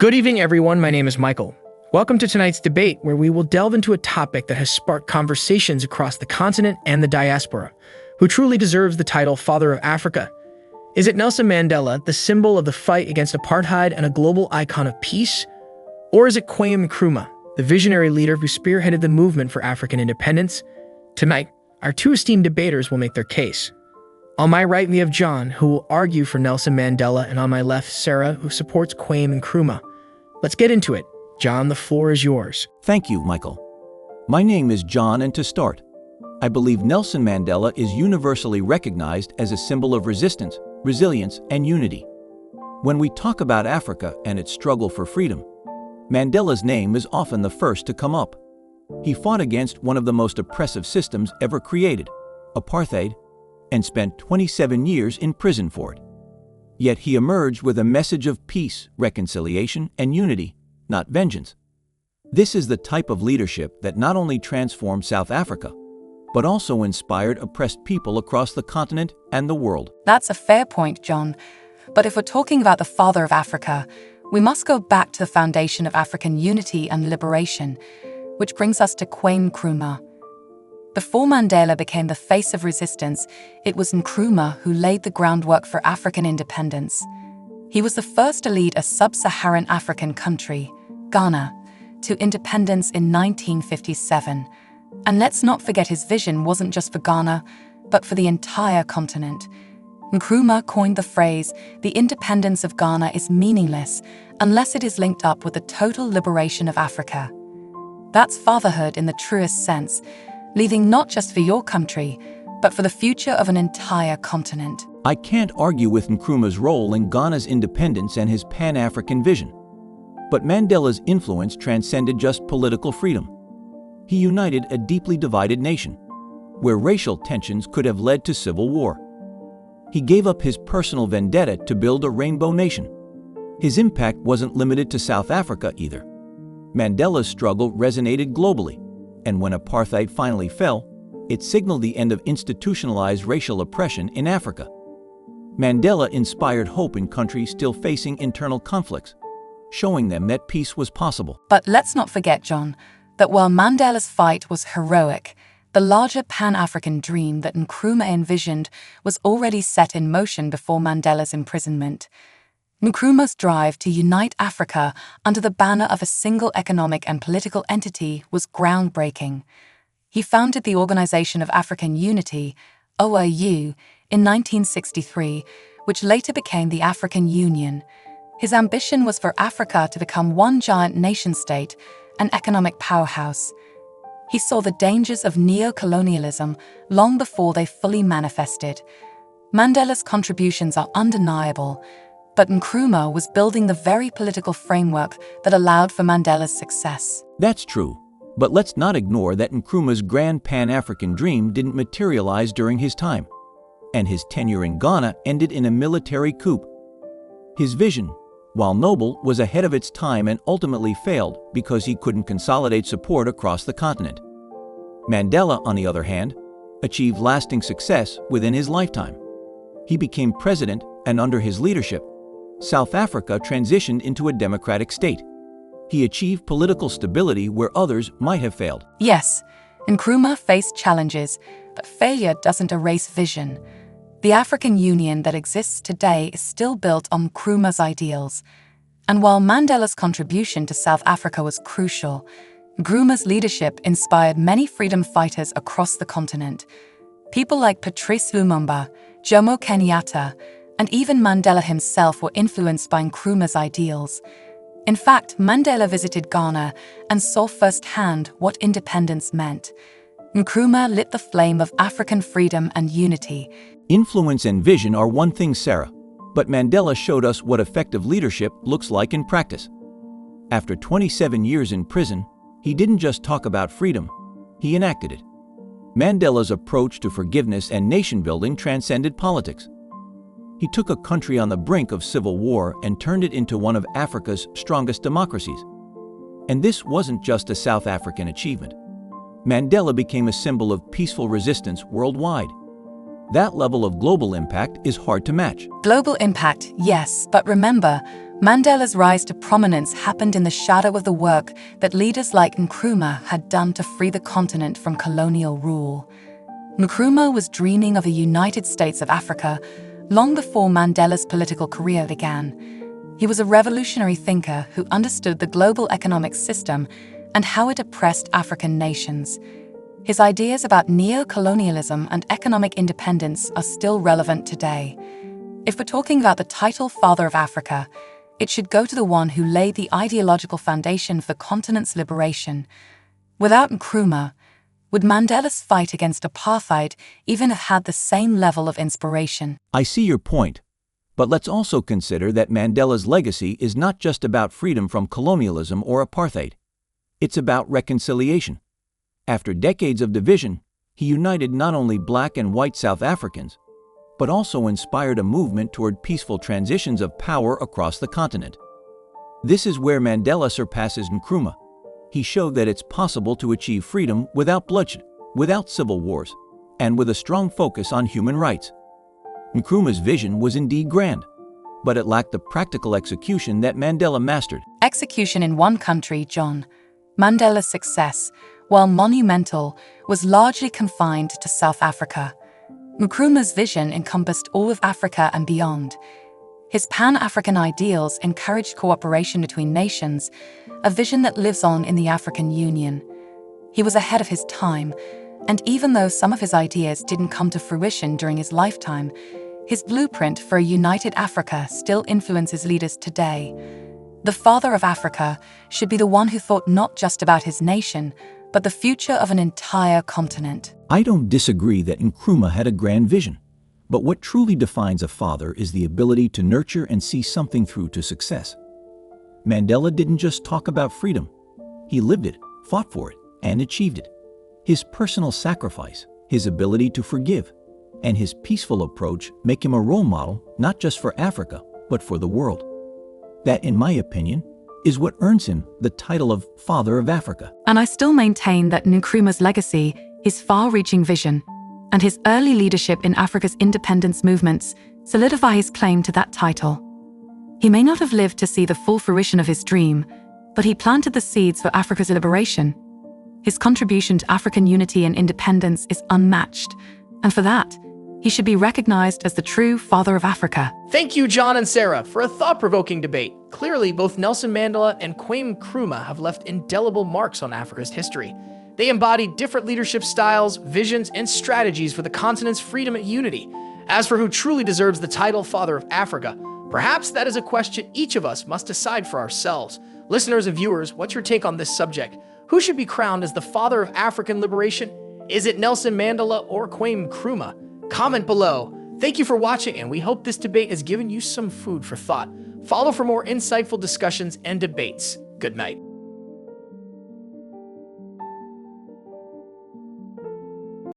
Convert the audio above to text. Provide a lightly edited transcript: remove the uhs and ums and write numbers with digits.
Good evening, everyone. My name is Michael. Welcome to tonight's debate, where we will delve into a topic that has sparked conversations across the continent and the diaspora. Who truly deserves the title Father of Africa? Is it Nelson Mandela, the symbol of the fight against apartheid and a global icon of peace? Or is it Kwame Nkrumah, the visionary leader who spearheaded the movement for African independence? Tonight, our two esteemed debaters will make their case. On my right, we have John, who will argue for Nelson Mandela, and on my left, Sarah, who supports Kwame Nkrumah. Let's get into it. John, the floor is yours. Thank you, Michael. My name is John, and to start, I believe Nelson Mandela is universally recognized as a symbol of resistance, resilience, and unity. When we talk about Africa and its struggle for freedom, Mandela's name is often the first to come up. He fought against one of the most oppressive systems ever created, apartheid, and spent 27 years in prison for it. Yet he emerged with a message of peace, reconciliation, and unity, not vengeance. This is the type of leadership that not only transformed South Africa, but also inspired oppressed people across the continent and the world. That's a fair point, John. But if we're talking about the father of Africa, we must go back to the foundation of African unity and liberation, which brings us to Kwame Nkrumah. Before Mandela became the face of resistance, it was Nkrumah who laid the groundwork for African independence. He was the first to lead a sub-Saharan African country, Ghana, to independence in 1957. And let's not forget his vision wasn't just for Ghana, but for the entire continent. Nkrumah coined the phrase, "The independence of Ghana is meaningless unless it is linked up with the total liberation of Africa." That's fatherhood in the truest sense, leading not just for your country, but for the future of an entire continent. I can't argue with Nkrumah's role in Ghana's independence and his Pan-African vision. But Mandela's influence transcended just political freedom. He united a deeply divided nation, where racial tensions could have led to civil war. He gave up his personal vendetta to build a rainbow nation. His impact wasn't limited to South Africa either. Mandela's struggle resonated globally, and when apartheid finally fell, it signaled the end of institutionalized racial oppression in Africa. Mandela inspired hope in countries still facing internal conflicts, showing them that peace was possible. But let's not forget, John, that while Mandela's fight was heroic, the larger Pan-African dream that Nkrumah envisioned was already set in motion before Mandela's imprisonment. Nkrumah's drive to unite Africa under the banner of a single economic and political entity was groundbreaking. He founded the Organization of African Unity, OAU, in 1963, which later became the African Union. His ambition was for Africa to become one giant nation-state, an economic powerhouse. He saw the dangers of neo-colonialism long before they fully manifested. Mandela's contributions are undeniable, but Nkrumah was building the very political framework that allowed for Mandela's success. That's true, but let's not ignore that Nkrumah's grand Pan-African dream didn't materialize during his time, and his tenure in Ghana ended in a military coup. His vision, while noble, was ahead of its time and ultimately failed because he couldn't consolidate support across the continent. Mandela, on the other hand, achieved lasting success within his lifetime. He became president, and under his leadership, South Africa transitioned into a democratic state. He achieved political stability where others might have failed. Yes, Nkrumah faced challenges, but failure doesn't erase vision. The African Union that exists today is still built on Nkrumah's ideals. And while Mandela's contribution to South Africa was crucial, Nkrumah's leadership inspired many freedom fighters across the continent. People like Patrice Lumumba, Jomo Kenyatta, and even Mandela himself were influenced by Nkrumah's ideals. In fact, Mandela visited Ghana and saw firsthand what independence meant. Nkrumah lit the flame of African freedom and unity. Influence and vision are one thing, Sarah, but Mandela showed us what effective leadership looks like in practice. After 27 years in prison, he didn't just talk about freedom, he enacted it. Mandela's approach to forgiveness and nation-building transcended politics. He took a country on the brink of civil war and turned it into one of Africa's strongest democracies. And this wasn't just a South African achievement. Mandela became a symbol of peaceful resistance worldwide. That level of global impact is hard to match. Global impact, yes, but remember, Mandela's rise to prominence happened in the shadow of the work that leaders like Nkrumah had done to free the continent from colonial rule. Nkrumah was dreaming of a United States of Africa long before Mandela's political career began. He was a revolutionary thinker who understood the global economic system and how it oppressed African nations. His ideas about neo-colonialism and economic independence are still relevant today. If we're talking about the title Father of Africa, it should go to the one who laid the ideological foundation for the continent's liberation. Without Nkrumah, would Mandela's fight against apartheid even have had the same level of inspiration? I see your point, but let's also consider that Mandela's legacy is not just about freedom from colonialism or apartheid. It's about reconciliation. After decades of division, he united not only black and white South Africans, but also inspired a movement toward peaceful transitions of power across the continent. This is where Mandela surpasses Nkrumah. He showed that it's possible to achieve freedom without bloodshed, without civil wars, and with a strong focus on human rights. Nkrumah's vision was indeed grand, but it lacked the practical execution that Mandela mastered. Execution in one country, John. Mandela's success, while monumental, was largely confined to South Africa. Nkrumah's vision encompassed all of Africa and beyond. His Pan-African ideals encouraged cooperation between nations, a vision that lives on in the African Union. He was ahead of his time, and even though some of his ideas didn't come to fruition during his lifetime, his blueprint for a united Africa still influences leaders today. The Father of Africa should be the one who thought not just about his nation, but the future of an entire continent. I don't disagree that Nkrumah had a grand vision, but what truly defines a father is the ability to nurture and see something through to success. Mandela didn't just talk about freedom. He lived it, fought for it, and achieved it. His personal sacrifice, his ability to forgive, and his peaceful approach make him a role model not just for Africa, but for the world. That, in my opinion, is what earns him the title of Father of Africa. And I still maintain that Nkrumah's legacy, his far-reaching vision, and his early leadership in Africa's independence movements solidify his claim to that title. He may not have lived to see the full fruition of his dream, but he planted the seeds for Africa's liberation. His contribution to African unity and independence is unmatched, and for that, he should be recognized as the true Father of Africa. Thank you, John and Sarah, for a thought-provoking debate. Clearly, both Nelson Mandela and Kwame Nkrumah have left indelible marks on Africa's history. They embody different leadership styles, visions, and strategies for the continent's freedom and unity. As for who truly deserves the title Father of Africa, perhaps that is a question each of us must decide for ourselves. Listeners and viewers, what's your take on this subject? Who should be crowned as the Father of African liberation? Is it Nelson Mandela or Kwame Nkrumah? Comment below. Thank you for watching, and we hope this debate has given you some food for thought. Follow for more insightful discussions and debates. Good night.